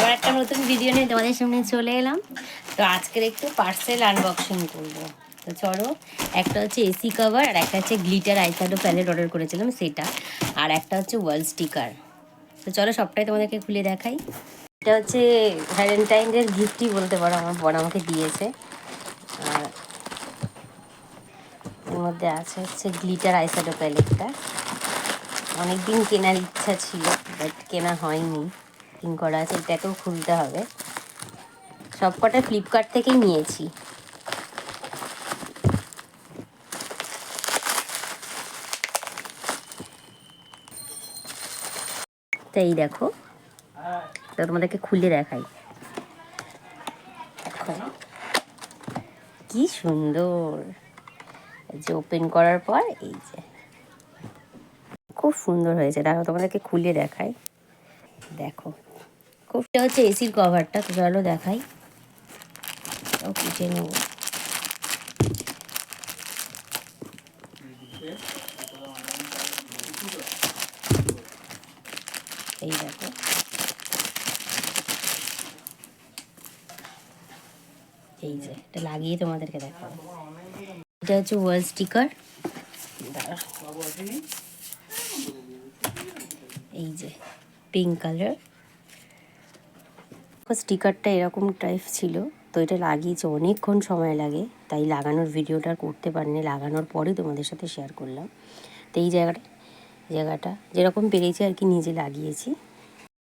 আবার একটা নতুন ভিডিও নিয়ে তোমাদের সামনে চলে এলাম। তো আজকের একটু পার্সেল আনবক্সিং করবো। তো চলো, একটা হচ্ছে এসি কভার, আর একটা হচ্ছে গ্লিটার আইশ্যাডো প্যালেট অর্ডার করেছিলাম সেটা, আর একটা হচ্ছে ওয়াল স্টিকার। তো চলো সবটাই তোমাদেরকে খুলে দেখাই। এটা হচ্ছে ভ্যালেন্টাইনের গিফটই বলতে পারো, আমার বড় আমাকে দিয়েছে। আর এর মধ্যে আছে হচ্ছে গ্লিটার আইশ্যাডো প্যালেটটা। অনেকদিন কেনার ইচ্ছা ছিল, বাট কেনা হয়নি। বুকিং করা আছে, এটাকেও খুলতে হবে। সব কটা ফ্লিপকার্ট থেকেই নিয়েছি। তাই দেখো, তো তোমাদেরকে খুলে দেখাই। কি সুন্দর! যে ওপেন করার পর এই যে খুব সুন্দর হয়েছে। দেখো তোমাদেরকে খুলে দেখাই। দেখো, খুবটা হচ্ছে এসির কভারটা। তো চলো দেখাই, কেটে নেব। এই দেখো, এই যে এটা লাগিয়ে তোমাদেরকে দেখাবো। এটা হচ্ছে ওয়াল স্টিকার। এই যে পিঙ্ক কালার স্টিকারটা এরকম টাইপ ছিল। তো এটা লাগিয়েছে, অনেকক্ষণ সময় লাগে, তাই লাগানোর ভিডিওটা করতে পারিনি। লাগানোর পরেই তোমাদের সাথে শেয়ার করলাম। তো এই জায়গাটা যেরকম পেরেছি আর কি নিজে লাগিয়েছি।